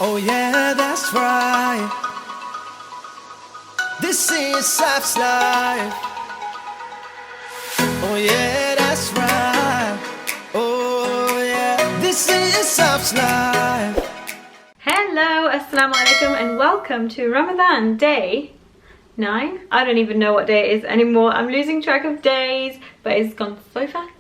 Oh yeah, that's right. This is SafsLife. Oh yeah, that's right. Oh yeah, this is SafsLife. Hello, assalamu alaikum, and welcome to Ramadan day 9. I don't even know what day it is anymore. I'm losing track of days, but it's gone so fast,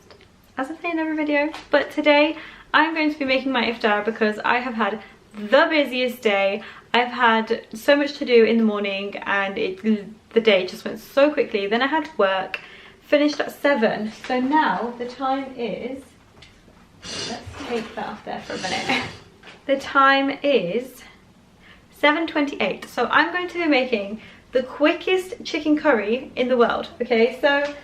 as I say in every video. But today I'm going to be making my iftar because I have had the busiest day. I've had so much to do in the morning and the day just went so quickly. Then I had work, finished at 7. So now the time is, let's take that off there for a minute. The time is 7:28. So I'm going to be making the quickest chicken curry in the world. Okay, so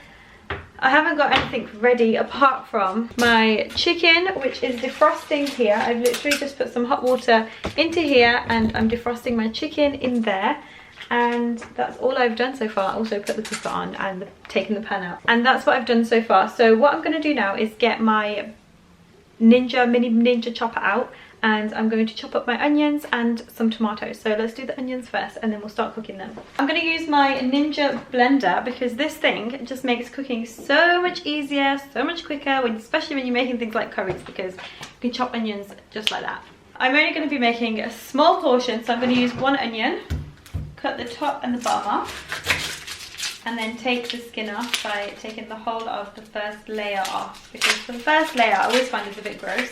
I haven't got anything ready apart from my chicken, which is defrosting here. I've literally just put some hot water into here and I'm defrosting my chicken in there. And that's all I've done so far. I also put the cooker on and taken the pan out. And that's what I've done so far. So what I'm going to do now is get my mini ninja chopper out. And I'm going to chop up my onions and some tomatoes. So let's do the onions first and then we'll start cooking them. I'm going to use my Ninja blender because this thing just makes cooking so much easier, so much quicker, especially when you're making things like curries, because you can chop onions just like that. I'm only going to be making a small portion, so I'm going to use one onion, cut the top and the bottom off, and then take the skin off by taking the whole of the first layer off, because the first layer I always find is a bit gross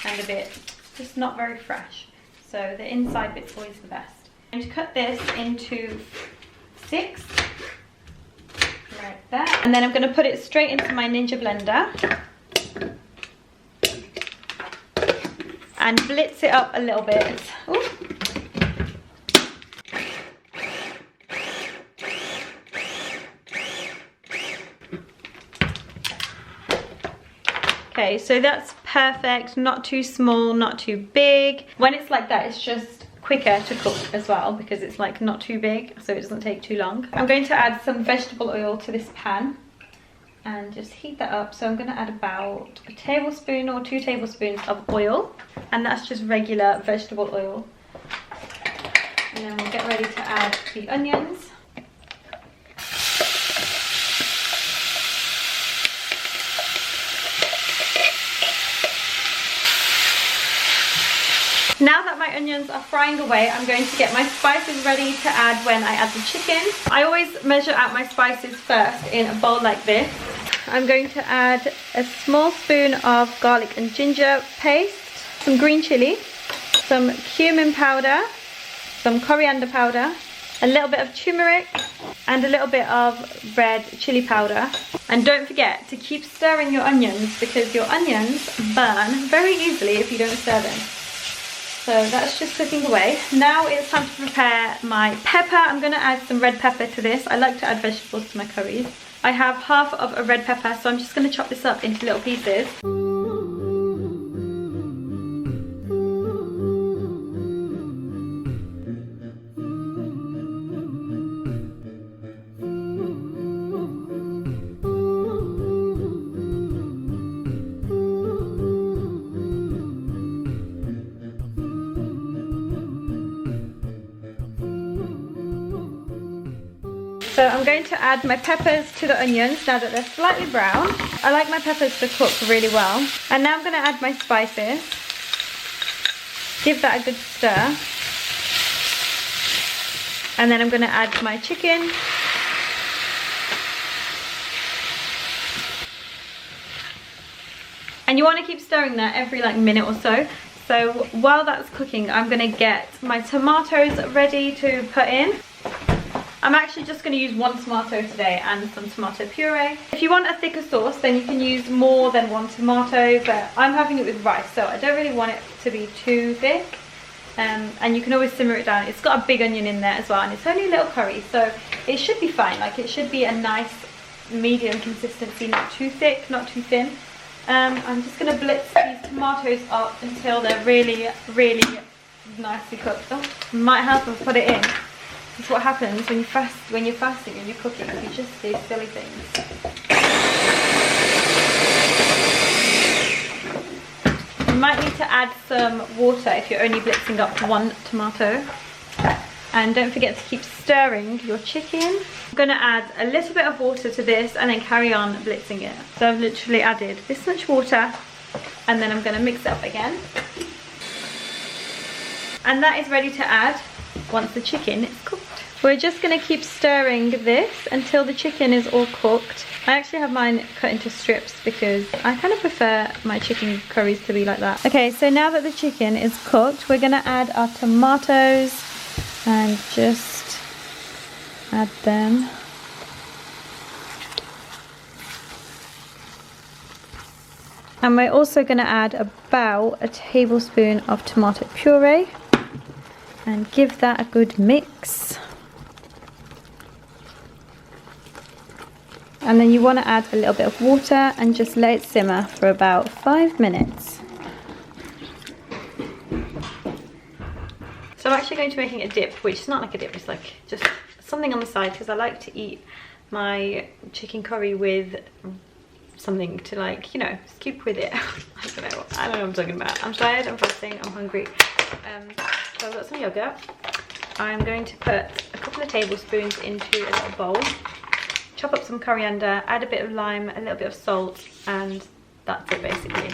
and a bit just not very fresh, so the inside bit's always the best. I'm going to cut this into 6 right there, and then I'm going to put it straight into my Ninja blender and blitz it up a little bit. Ooh. Okay, so that's perfect, not too small, not too big. When it's like that, it's just quicker to cook as well because it's like not too big, so it doesn't take too long. I'm going to add some vegetable oil to this pan and just heat that up. So I'm going to add about a tablespoon or 2 tablespoons of oil, and that's just regular vegetable oil. And then we'll get ready to add the onions. Now that my onions are frying away, I'm going to get my spices ready to add when I add the chicken. I always measure out my spices first in a bowl like this. I'm going to add a small spoon of garlic and ginger paste, some green chilli, some cumin powder, some coriander powder, a little bit of turmeric, and a little bit of red chilli powder. And don't forget to keep stirring your onions because your onions burn very easily if you don't stir them. So that's just cooking away. Now it's time to prepare my pepper. I'm going to add some red pepper to this. I like to add vegetables to my curries. I have half of a red pepper, so I'm just going to chop this up into little pieces. So I'm going to add my peppers to the onions now that they're slightly brown. I like my peppers to cook really well. And now I'm going to add my spices. Give that a good stir. And then I'm going to add my chicken. And you want to keep stirring that every minute or so. So while that's cooking, I'm going to get my tomatoes ready to put in. I'm actually just going to use 1 tomato today and some tomato puree. If you want a thicker sauce, then you can use more than 1 tomato, but I'm having it with rice, so I don't really want it to be too thick. And you can always simmer it down. It's got a big onion in there as well, and it's only a little curry, so it should be fine. It should be a nice medium consistency, not too thick, not too thin. I'm just going to blitz these tomatoes up until they're really, really nicely cooked. Oh, might help if I put it in. This is what happens when you're fasting and you're cooking. You just do silly things. might need to add some water if you're only blitzing up 1 tomato. And don't forget to keep stirring your chicken. I'm gonna add a little bit of water to this and then carry on blitzing it. So I've literally added this much water and then I'm gonna mix it up again. And that is ready to add once the chicken is cooked. We're just gonna keep stirring this until the chicken is all cooked. I actually have mine cut into strips because I kind of prefer my chicken curries to be like that. Okay, so now that the chicken is cooked, we're gonna add our tomatoes and just add them. And we're also going to add about a tablespoon of tomato puree and give that a good mix. And then you want to add a little bit of water and just let it simmer for about 5 minutes. So I'm actually going to be making a dip, which is not like a dip, it's like just something on the side because I like to eat my chicken curry with something to, like, you know, scoop with it. I don't know what I'm talking about. I'm tired, I'm fasting, I'm hungry. So I've got some yogurt. I'm going to put a couple of tablespoons into a little bowl, chop up some coriander, add a bit of lime, a little bit of salt, and that's it basically.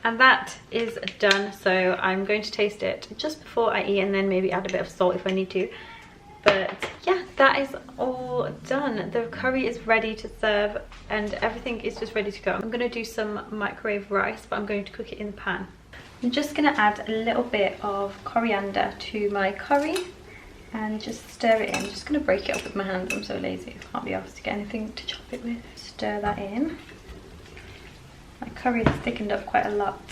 And that is done, so I'm going to taste it just before I eat and then maybe add a bit of salt if I need to. But yeah, that is all done. The curry is ready to serve and everything is just ready to go. I'm going to do some microwave rice, but I'm going to cook it in the pan. I'm just going to add a little bit of coriander to my curry and just stir it in. I'm just going to break it up with my hands, I'm so lazy, I can't be asked to get anything to chop it with. Stir that in. My curry has thickened up quite a lot.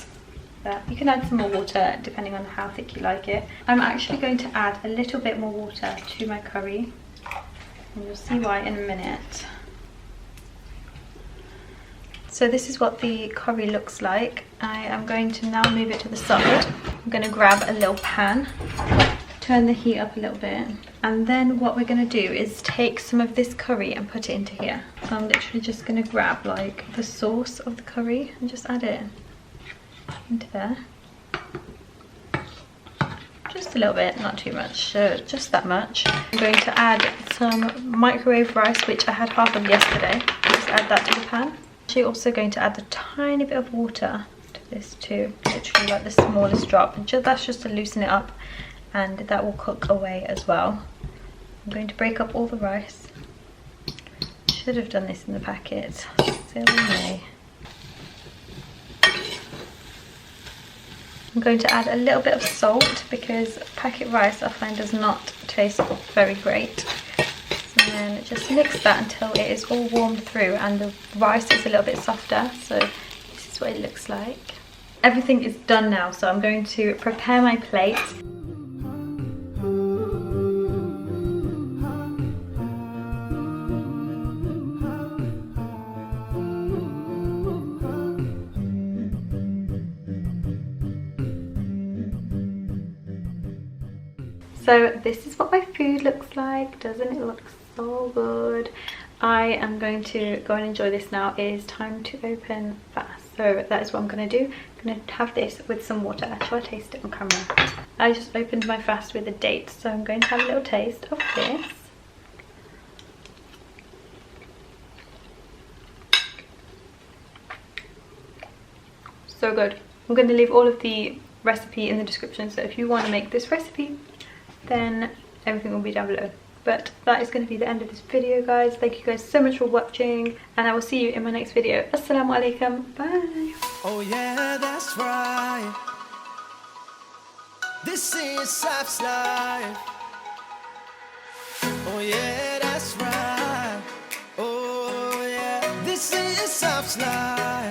But you can add some more water depending on how thick you like it. I'm actually going to add a little bit more water to my curry. And you'll see why in a minute. So this is what the curry looks like. I am going to now move it to the side. I'm going to grab a little pan, turn the heat up a little bit, and then what we're going to do is take some of this curry and put it into here. So I'm literally just going to grab like the sauce of the curry and just add it into there. Just a little bit, not too much, just that much. I'm going to add some microwave rice, which I had half of yesterday. Just add that to the pan. I'm actually also going to add a tiny bit of water to this too, literally like the smallest drop. And that's just to loosen it up, and that will cook away as well. I'm going to break up all the rice. Should have done this in the packet. Silly me. I'm going to add a little bit of salt because packet rice I find does not taste very great. And then just mix that until it is all warmed through and the rice is a little bit softer. So this is what it looks like. Everything is done now, so I'm going to prepare my plate. So this is what my food looks like. Doesn't it look so good? I am going to go and enjoy this now. It is time to open fast. So that is what I'm going to do. I'm going to have this with some water. Shall I taste it on camera? I just opened my fast with a date, so I'm going to have a little taste of this. So good. I'm going to leave all of the recipe in the description, so if you want to make this recipe, then everything will be down below. But that is going to be the end of this video, guys. Thank you guys so much for watching, and I will see you in my next video. Assalamu alaikum. Bye. Oh yeah, that's right. This is SafsLife. Oh yeah, that's right. Oh yeah, this is SafsLife.